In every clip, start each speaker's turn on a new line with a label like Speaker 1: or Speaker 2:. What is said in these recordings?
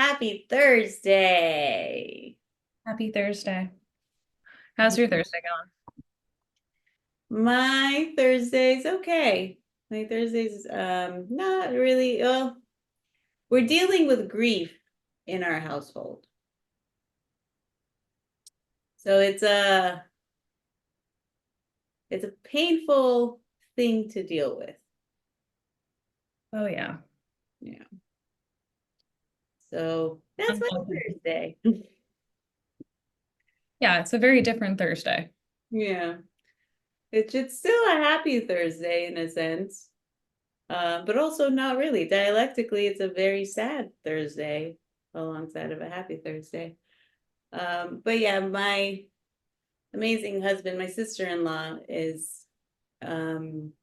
Speaker 1: Happy Thursday.
Speaker 2: Happy Thursday. How's your Thursday going?
Speaker 1: My Thursday's okay. My Thursday's not really well, we're dealing with grief in our household. So it's a painful thing to deal with.
Speaker 2: Oh yeah.
Speaker 1: Yeah. So that's my Thursday.
Speaker 2: Yeah, it's a very different Thursday.
Speaker 1: Yeah. It's still a happy Thursday in a sense. But also not really. Dialectically, it's a very sad Thursday alongside of a happy Thursday. But yeah, my amazing husband, my sister-in-law is, I don't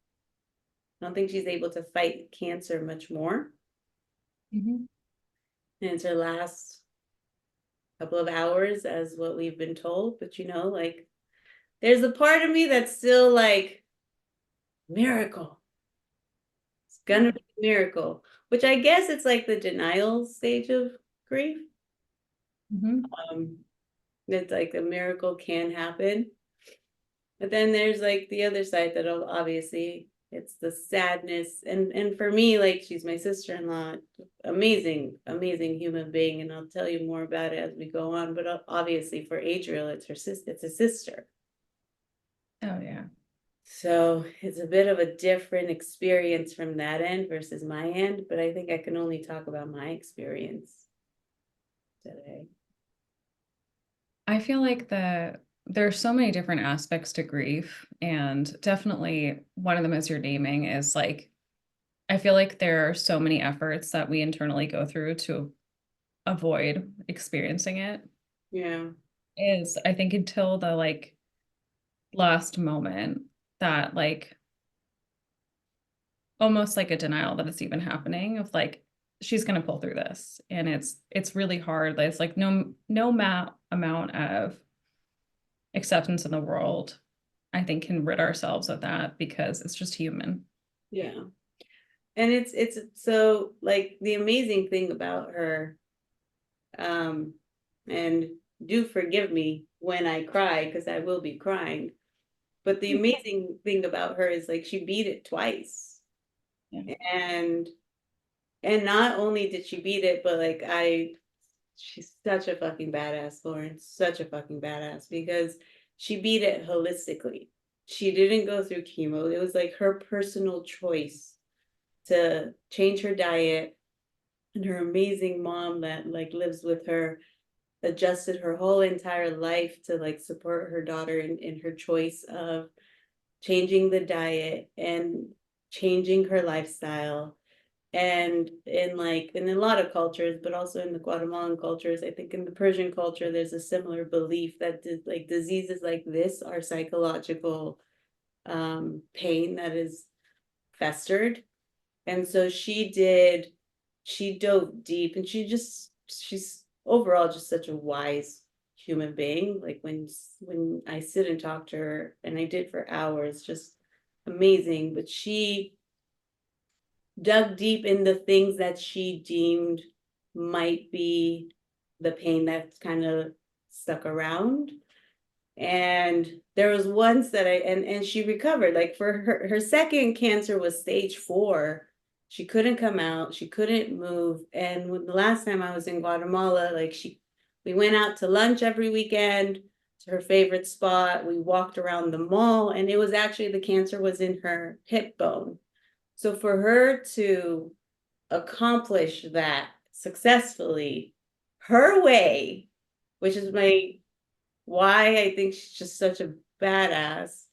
Speaker 1: think she's able to fight cancer much more.
Speaker 2: Mhm.
Speaker 1: And it's her last couple of hours as what we've been told. But like there's a part of me that's still like, miracle. It's gonna be a miracle. Which I guess it's like the denial stage of grief.
Speaker 2: Mhm.
Speaker 1: Um, it's like a miracle can happen. But then there's like the other side that obviously it's the sadness. And for me, like she's my sister-in-law, amazing, amazing human being. And I'll tell you more about it as we go on. But obviously for Adriel, it's her sister, it's a sister.
Speaker 2: Oh yeah.
Speaker 1: So it's a bit of a different experience from that end versus my end, but I think I can only talk about my experience today.
Speaker 2: I feel like there's so many different aspects to grief, and definitely one of them, as you're naming, is like I feel like there are so many efforts that we internally go through to avoid experiencing it.
Speaker 1: Yeah.
Speaker 2: Is I think until the last moment that almost like a denial that it's even happening of like she's going to pull through this, and it's really hard. It's like amount of acceptance in the world I think can rid ourselves of that because it's just human.
Speaker 1: Yeah. And it's so like the amazing thing about her, um, and do forgive me when I cry because I will be crying. But the amazing thing about her is like she beat it twice.
Speaker 2: Yeah.
Speaker 1: And and not only did she beat it, but like she's such a fucking badass, Lauren, such a fucking badass because she beat it holistically. She didn't go through chemo. It was like her personal choice to change her diet, and her amazing mom that like lives with her adjusted her whole entire life to like support her daughter in her choice of changing the diet and changing her lifestyle. And in a lot of cultures, but also in the Guatemalan cultures, I think in the Persian culture, there's a similar belief that like diseases like this are psychological pain that is festered. And so she dove deep, and she's overall just such a wise human being. Like when I sit and talk to her, and I did for hours, just amazing. But she dug deep in the things that she deemed might be the pain that's kind of stuck around. And there was once that and she recovered. Like for her second cancer was stage 4. She couldn't come out, she couldn't move. And when the last time I was in Guatemala, like we went out to lunch every weekend to her favorite spot. We walked around the mall, and it was actually the cancer was in her hip bone. So for her to accomplish that successfully her way, which is why I think she's just such a badass.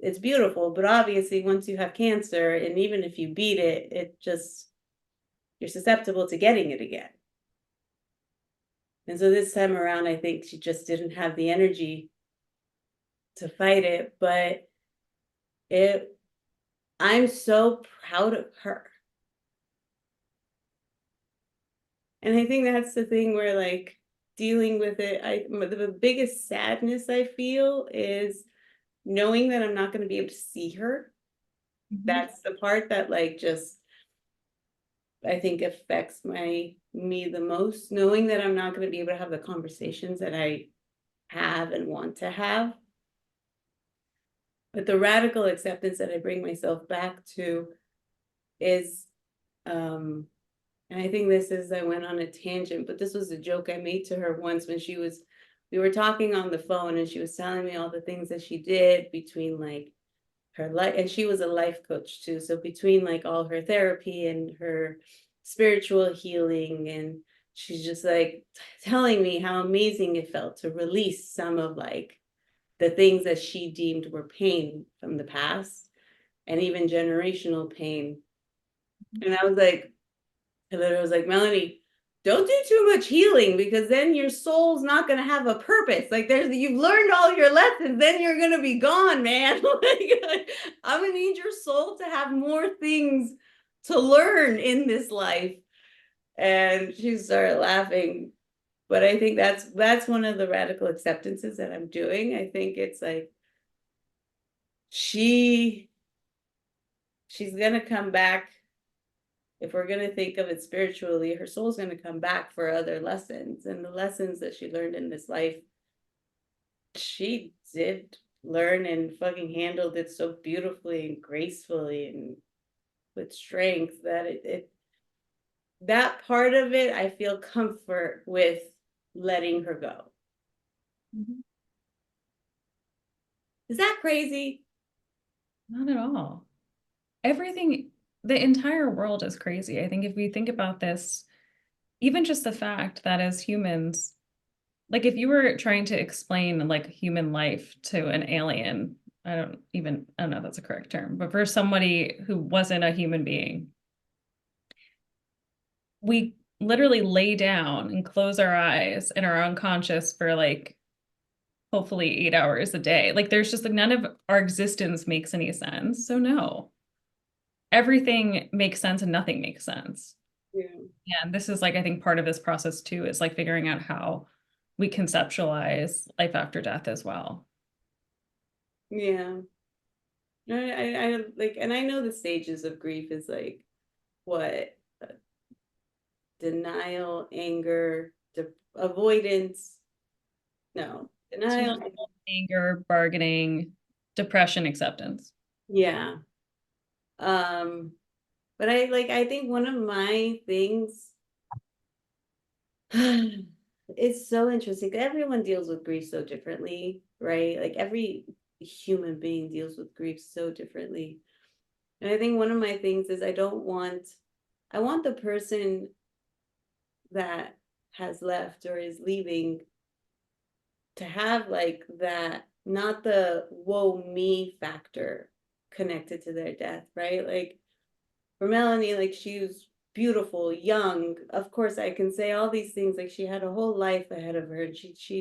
Speaker 1: It's beautiful, but obviously once you have cancer, and even if you beat it, you're susceptible to getting it again. And so this time around, I think she just didn't have the energy to fight it, but it I'm so proud of her. And I think that's the thing where like dealing with it, the biggest sadness I feel is knowing that I'm not going to be able to see her.
Speaker 2: Mhm.
Speaker 1: That's the part that like just I think affects me the most, knowing that I'm not going to be able to have the conversations that I have and want to have. But the radical acceptance that I bring myself back to is, um, and I think this is, I went on a tangent, but this was a joke I made to her once when we were talking on the phone and she was telling me all the things that she did between like her life, and she was a life coach too. So between like all her therapy and her spiritual healing, and she's just like telling me how amazing it felt to release some of like the things that she deemed were pain from the past and even generational pain. And I was like, I literally was like, Melanie, don't do too much healing because then your soul's not going to have a purpose. Like you've learned all your lessons, then you're going to be gone, man. Like, I'm going to need your soul to have more things to learn in this life. And she started laughing. But I think that's one of the radical acceptances that I'm doing. I think it's like she's going to come back. If we're going to think of it spiritually, her soul's going to come back for other lessons. And the lessons that she learned in this life, she did learn and fucking handled it so beautifully and gracefully and with strength that that part of it, I feel comfort with letting her go.
Speaker 2: Mhm.
Speaker 1: Is that crazy?
Speaker 2: Not at all. Everything, the entire world is crazy. I think if we think about this, even just the fact that as humans, like if you were trying to explain like human life to an alien, I don't know if that's a correct term, but for somebody who wasn't a human being, we literally lay down and close our eyes and are unconscious for like hopefully 8 hours a day. Like there's just like none of our existence makes any sense. So no, everything makes sense and nothing makes sense.
Speaker 1: Yeah.
Speaker 2: And this is like, I think part of this process too is like figuring out how we conceptualize life after death as well.
Speaker 1: Yeah. I like, and I know the stages of grief is like what, denial, anger, avoidance. No, denial.
Speaker 2: Denial, anger, bargaining, depression, acceptance.
Speaker 1: Yeah. Um, but I think one of my things it's so interesting. Everyone deals with grief so differently, right? Like every human being deals with grief so differently. And I think one of my things is I want the person that has left or is leaving to have like that, not the woe me factor connected to their death, right? Like for Melanie, like she was beautiful, young. Of course, I can say all these things. Like she had a whole life ahead of her, and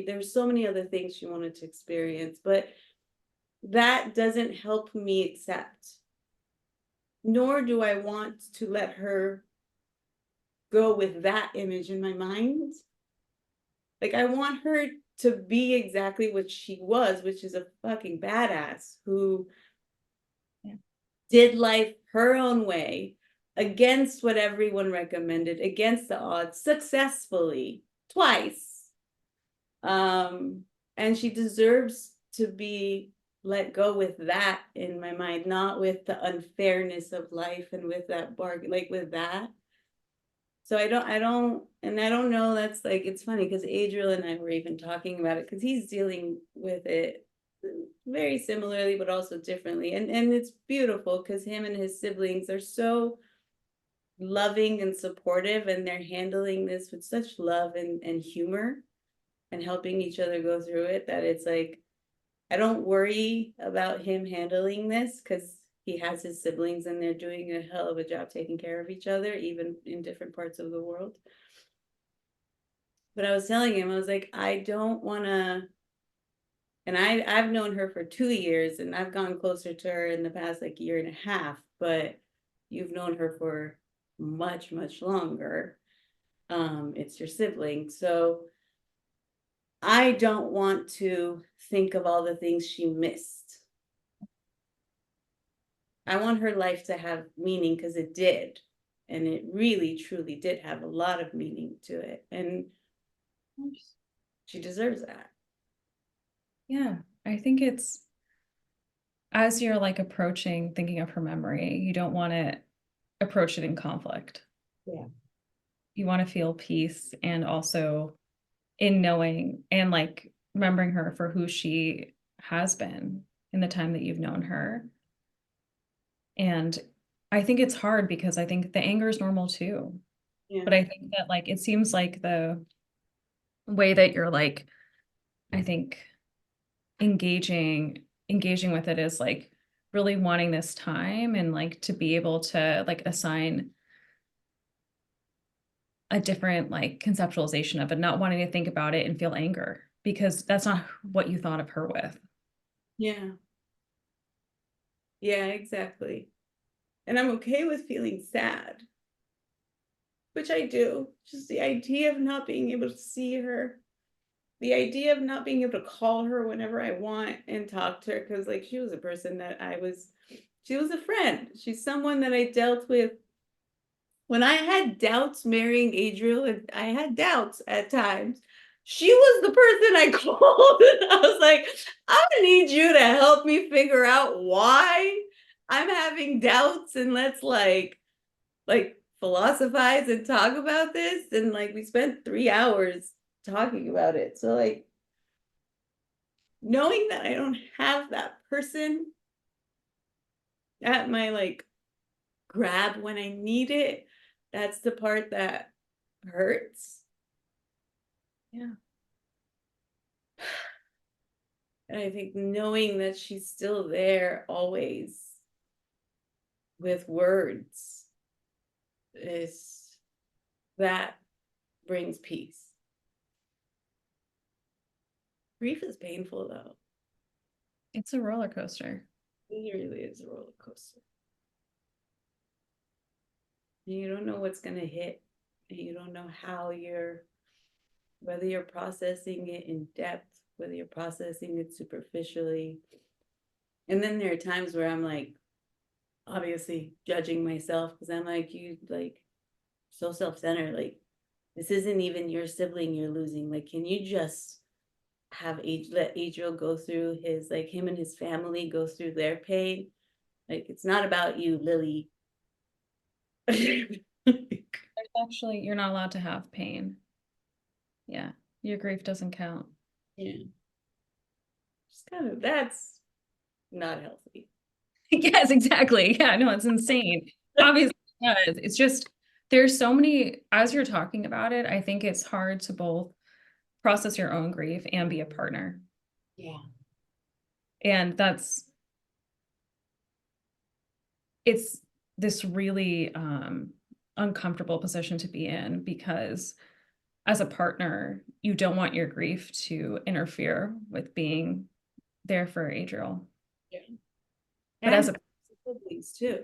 Speaker 1: there's so many other things she wanted to experience, but that doesn't help me accept. Nor do I want to let her go with that image in my mind. Like I want her to be exactly what she was, which is a fucking badass who
Speaker 2: Yeah.
Speaker 1: did life her own way against what everyone recommended, against the odds, successfully twice. And she deserves to be let go with that in my mind, not with the unfairness of life and with that bargain, like with that. So I don't know. That's like, it's funny because Adriel and I were even talking about it because he's dealing with it very similarly, but also differently. And it's beautiful because him and his siblings are so loving and supportive, and they're handling this with such love and humor and helping each other go through it that it's like, I don't worry about him handling this because he has his siblings and they're doing a hell of a job taking care of each other, even in different parts of the world. But I was telling him, I was like, I don't want to, and I've known her for 2 years and I've gone closer to her in the past like year and a half, but you've known her for much, much longer. It's your sibling. So I don't want to think of all the things she missed. I want her life to have meaning because it did. and it really truly did have a lot of meaning to it, and she deserves that.
Speaker 2: Yeah, I think it's as you're like approaching thinking of her memory, you don't want to approach it in conflict.
Speaker 1: Yeah.
Speaker 2: You want to feel peace and also in knowing and like remembering her for who she has been in the time that you've known her. And I think it's hard because I think the anger is normal too.
Speaker 1: Yeah.
Speaker 2: But I think that like it seems like the way that you're like, I think engaging with it is like really wanting this time and like to be able to like assign a different like conceptualization of it, not wanting to think about it and feel anger because that's not what you thought of her with.
Speaker 1: Yeah. Yeah, exactly. And I'm okay with feeling sad, which I do. Just the idea of not being able to see her, the idea of not being able to call her whenever I want and talk to her, because like she was a person that she was a friend. She's someone that I dealt with when I had doubts marrying Adriel, and I had doubts at times. She was the person I called, and I was like, I need you to help me figure out why I'm having doubts, and let's like philosophize and talk about this. And like we spent 3 hours talking about it. So like knowing that I don't have that person at my like grab when I need it, that's the part that hurts.
Speaker 2: Yeah.
Speaker 1: And I think knowing that she's still there always with words is that brings peace. Grief is painful though.
Speaker 2: It's a roller coaster.
Speaker 1: It really is a roller coaster. You don't know what's going to hit. And you don't know how whether you're processing it in depth, whether you're processing it superficially. And then there are times where I'm like, obviously judging myself because I'm like, you like so self-centered. Like, this isn't even your sibling you're losing. Like, can you just let Adriel go through his, like, him and his family go through their pain? Like, it's not about you, Lily.
Speaker 2: Actually, you're not allowed to have pain. Yeah. Your grief doesn't count.
Speaker 1: Yeah, just kind of that's not healthy.
Speaker 2: Yes, exactly. Yeah, no, it's insane. Obviously, it it's just there's so many as you're talking about it, I think it's hard to both process your own grief and be a partner.
Speaker 1: Yeah.
Speaker 2: And it's this really uncomfortable position to be in because as a partner, you don't want your grief to interfere with being there for Adriel.
Speaker 1: Yeah.
Speaker 2: But as
Speaker 1: And
Speaker 2: a
Speaker 1: siblings too.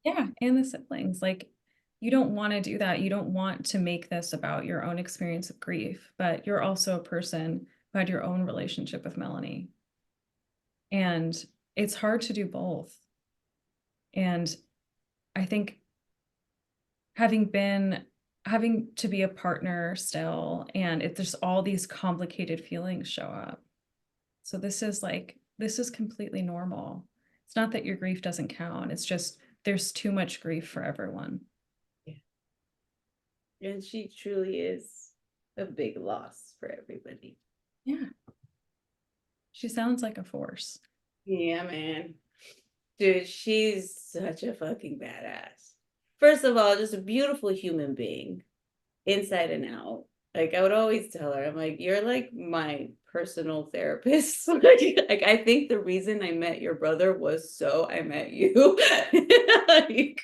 Speaker 2: yeah, and the siblings, like you don't want to do that. You don't want to make this about your own experience of grief, but you're also a person who had your own relationship with Melanie. And it's hard to do both. And I think having to be a partner still, and it there's all these complicated feelings show up. So this is completely normal. It's not that your grief doesn't count. It's just there's too much grief for everyone.
Speaker 1: Yeah. And she truly is a big loss for everybody.
Speaker 2: Yeah. She sounds like a force.
Speaker 1: Yeah, man. Dude, she's such a fucking badass. First of all, just a beautiful human being, inside and out. Like I would always tell her, I'm like, you're like my personal therapist. Like I think the reason I met your brother was so I met you. Like,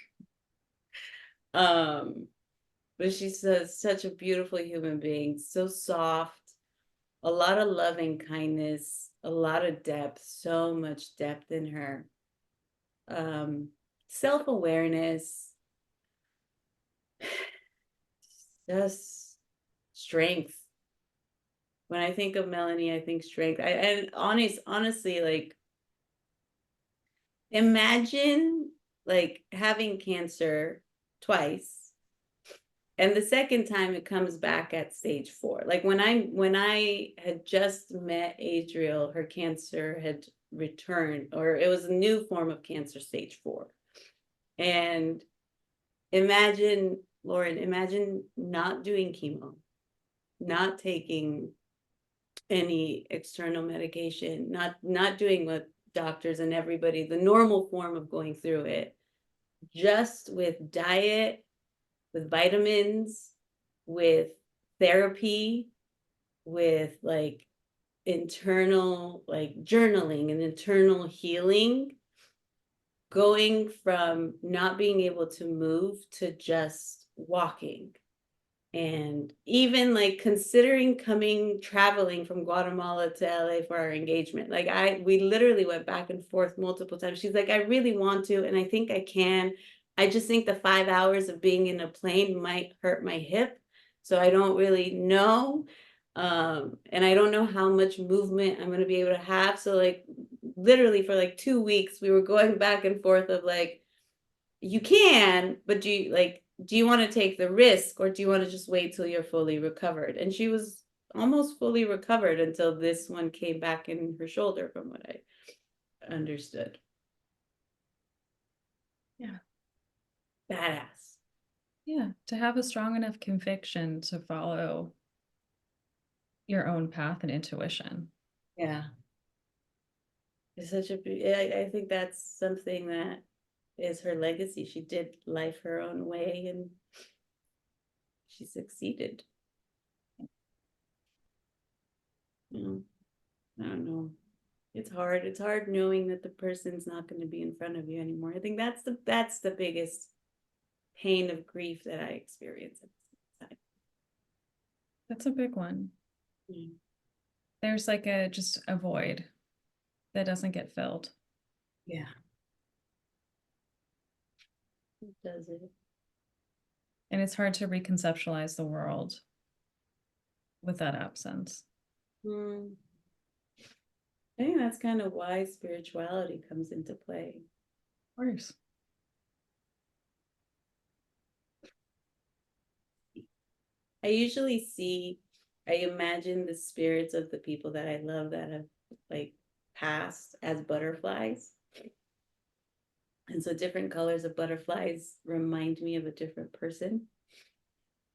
Speaker 1: um, but she's such a beautiful human being, so soft, a lot of loving kindness, a lot of depth, so much depth in her. Um, self-awareness, just strength. When I think of Melanie, I think strength. And honestly, like imagine like having cancer twice And the second time it comes back at stage 4. Like when I had just met Adriel, her cancer had returned, or it was a new form of cancer, stage 4. And imagine, Lauren, imagine not doing chemo, not taking any external medication, not doing what doctors and everybody, the normal form of going through it, just with diet, with vitamins, with therapy, with like internal like journaling and internal healing, going from not being able to move to just walking, and even like considering coming traveling from Guatemala to LA for our engagement. Like we literally went back and forth multiple times. She's like, I really want to, and I think I can. I just think the 5 hours of being in a plane might hurt my hip. So I don't really know. And I don't know how much movement I'm gonna be able to have. So like literally for like 2 weeks, we were going back and forth of like, you can, but do you want to take the risk, or do you want to just wait till you're fully recovered? And she was almost fully recovered until this one came back in her shoulder, from what I understood.
Speaker 2: Yeah.
Speaker 1: Badass.
Speaker 2: Yeah. To have a strong enough conviction to follow your own path and intuition.
Speaker 1: Yeah. It's such I think that's something that is her legacy. She did life her own way and she succeeded. I don't know. It's hard. It's hard knowing that the person's not going to be in front of you anymore. I think that's the biggest pain of grief that I experience at the time.
Speaker 2: That's a big one.
Speaker 1: Mm.
Speaker 2: There's like just a void that doesn't get filled.
Speaker 1: Yeah. It does it.
Speaker 2: And it's hard to reconceptualize the world with that absence.
Speaker 1: Mm. I think that's kind of why spirituality comes into play.
Speaker 2: Of course.
Speaker 1: I usually I imagine the spirits of the people that I love that have like passed as butterflies. And so different colors of butterflies remind me of a different person.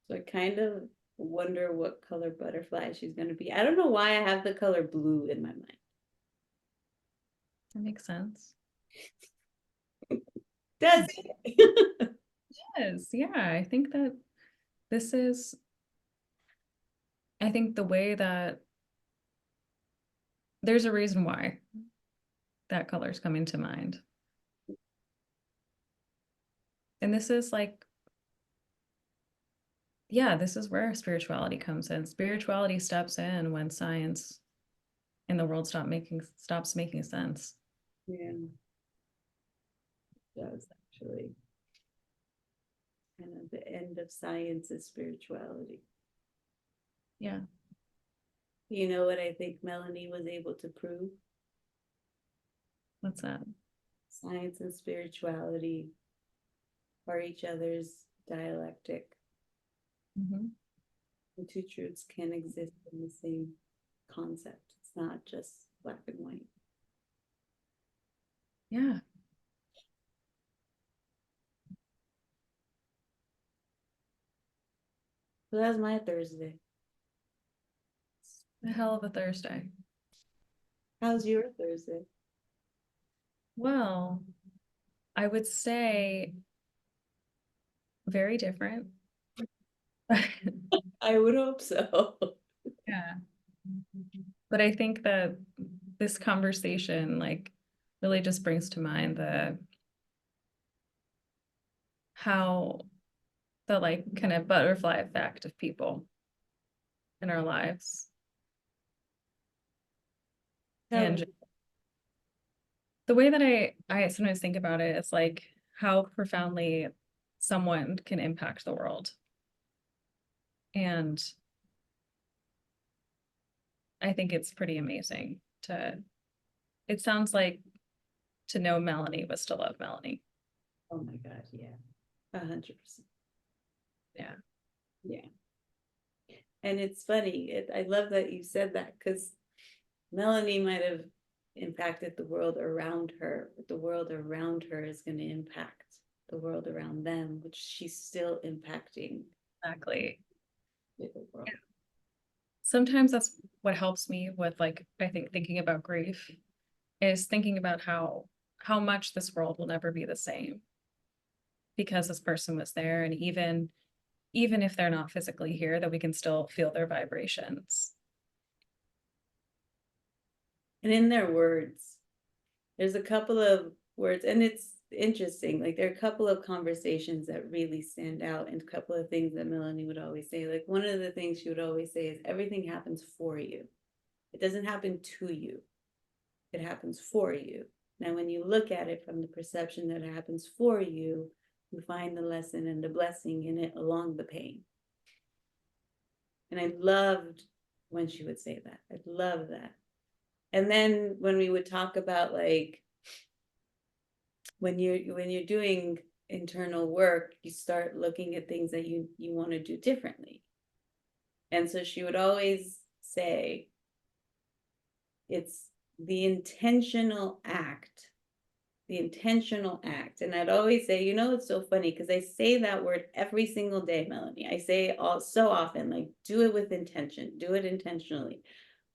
Speaker 1: So I kind of wonder what color butterfly she's going to be. I don't know why I have the color blue in my mind.
Speaker 2: That makes sense.
Speaker 1: Does it?
Speaker 2: Yes. Yeah. I think that this is, I think the way that there's a reason why that color's coming to mind. And this is like, yeah, this is where spirituality comes in. Spirituality steps in when science in the world stops making sense.
Speaker 1: Yeah, it does actually. Kind of the end of science is spirituality.
Speaker 2: Yeah.
Speaker 1: You know what I think Melanie was able to prove?
Speaker 2: What's that?
Speaker 1: Science and spirituality are each other's dialectic.
Speaker 2: Mm-hmm.
Speaker 1: The two truths can exist in the same concept. It's not just black and white.
Speaker 2: Yeah.
Speaker 1: So that's my Thursday.
Speaker 2: A hell of a Thursday.
Speaker 1: How's your Thursday?
Speaker 2: Well, I would say very different.
Speaker 1: I would hope so.
Speaker 2: Yeah. But I think that this conversation like really just brings to mind how the like kind of butterfly effect of people in our lives.
Speaker 1: Tell
Speaker 2: And
Speaker 1: me.
Speaker 2: the way that I sometimes think about it is like how profoundly someone can impact the world. And I think it's pretty amazing it sounds like to know Melanie was to love Melanie.
Speaker 1: Oh my God, yeah. 100%.
Speaker 2: Yeah.
Speaker 1: Yeah. And it's funny. I love that you said that because Melanie might have impacted the world around her, but the world around her is going to impact the world around them, which she's still impacting
Speaker 2: Exactly.
Speaker 1: the world.
Speaker 2: Sometimes that's what helps me with, like, I think thinking about grief is thinking about how much this world will never be the same because this person was there, and even if they're not physically here, that we can still feel their vibrations.
Speaker 1: And in their words, there's a couple of words, and it's interesting. Like there are a couple of conversations that really stand out, and a couple of things that Melanie would always say. Like one of the things she would always say is everything happens for you. It doesn't happen to you. It happens for you. Now, when you look at it from the perception that it happens for you, you find the lesson and the blessing in it along the pain. And I loved when she would say that. I love that. And then when we would talk about like when you're doing internal work, you start looking at things that you want to do differently. And so she would always say, it's the intentional act, the intentional act. And I'd always say, it's so funny because I say that word every single day, Melanie. I say it all so often, like, do it with intention, do it intentionally.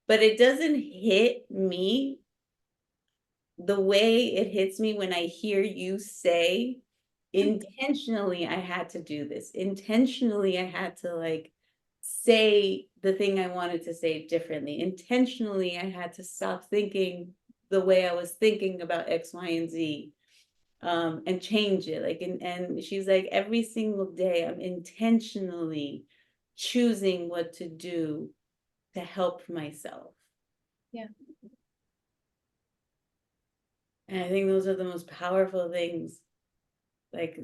Speaker 1: But it doesn't hit me the way it hits me when I hear you say, intentionally, I had to do this. Intentionally, I had to like say the thing I wanted to say differently. Intentionally, I had to stop thinking the way I was thinking about X, Y, and Z, and change it. Like, and she's like, every single day, I'm intentionally choosing what to do to help myself.
Speaker 2: Yeah.
Speaker 1: And I think those are the most powerful things. Like,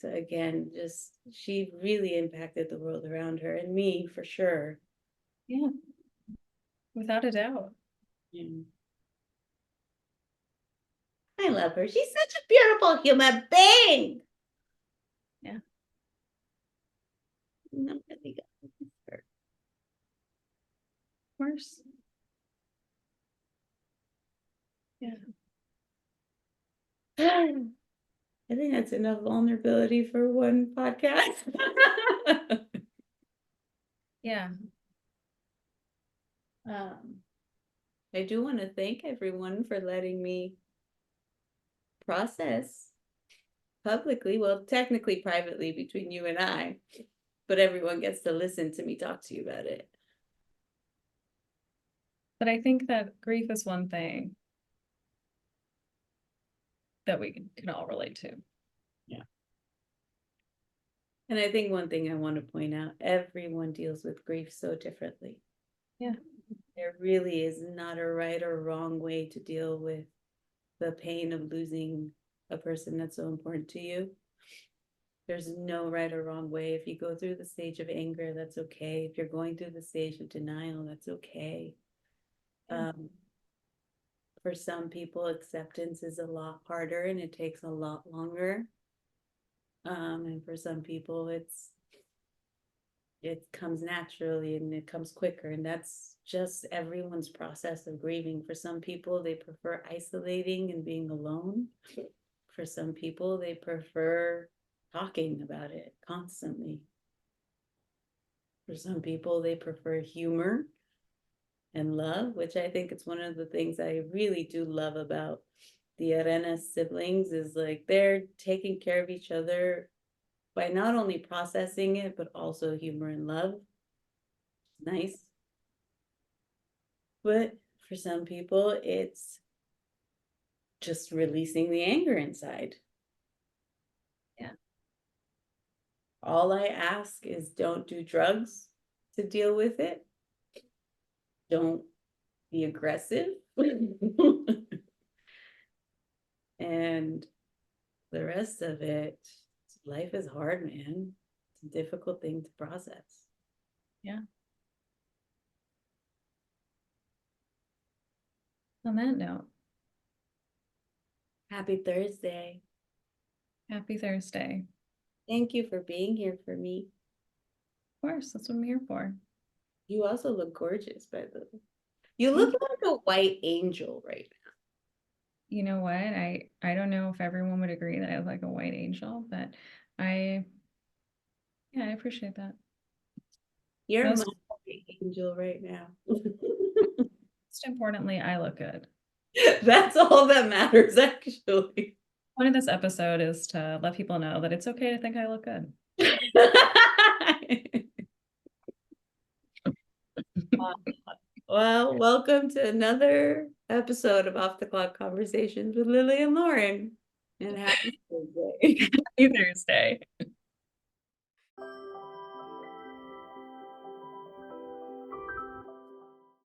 Speaker 1: again, just she really impacted the world around her and me for sure.
Speaker 2: Yeah, without a doubt.
Speaker 1: Yeah. I love her. She's such a beautiful human being.
Speaker 2: Yeah.
Speaker 1: I'm really gonna miss her.
Speaker 2: Of course. Yeah.
Speaker 1: I think that's enough vulnerability for one podcast.
Speaker 2: Yeah.
Speaker 1: um, I do want to thank everyone for letting me process publicly, well, technically privately between you and I, but everyone gets to listen to me talk to you about it.
Speaker 2: But I think that grief is one thing that we can all relate to.
Speaker 1: Yeah. And I think one thing I want to point out, everyone deals with grief so differently.
Speaker 2: Yeah.
Speaker 1: There really is not a right or wrong way to deal with the pain of losing a person that's so important to you. There's no right or wrong way. If you go through the stage of anger, that's okay. If you're going through the stage of denial, that's okay.
Speaker 2: Yeah.
Speaker 1: For some people, acceptance is a lot harder and it takes a lot longer. And for some people, it comes naturally and it comes quicker, and that's just everyone's process of grieving. For some people, they prefer isolating and being alone. For some people, they prefer talking about it constantly. For some people, they prefer humor and love, which I think it's one of the things I really do love about the Arenas siblings, is like they're taking care of each other by not only processing it, but also humor and love. Nice. But for some people, it's just releasing the anger inside.
Speaker 2: Yeah.
Speaker 1: All I ask is don't do drugs to deal with it. Don't be aggressive. And the rest of it, life is hard, man. It's a difficult thing to process.
Speaker 2: Yeah. On that note,
Speaker 1: Happy Thursday.
Speaker 2: happy Thursday.
Speaker 1: Thank you for being here for me.
Speaker 2: Of course. That's what I'm here for.
Speaker 1: You also look gorgeous, by the way. You
Speaker 2: Thank
Speaker 1: look
Speaker 2: you.
Speaker 1: like a white angel right
Speaker 2: You know what? I don't know if everyone would agree that I look like a white angel, but I yeah, I appreciate that.
Speaker 1: You're my
Speaker 2: Most
Speaker 1: angel right now.
Speaker 2: most importantly, I look good.
Speaker 1: That's all that matters, actually.
Speaker 2: Point of this episode is to let people know that it's okay to think I look good.
Speaker 1: Well, welcome to another episode of Off the Clock Conversations with Lily and Lauren. And happy Thursday.
Speaker 2: Happy Thursday.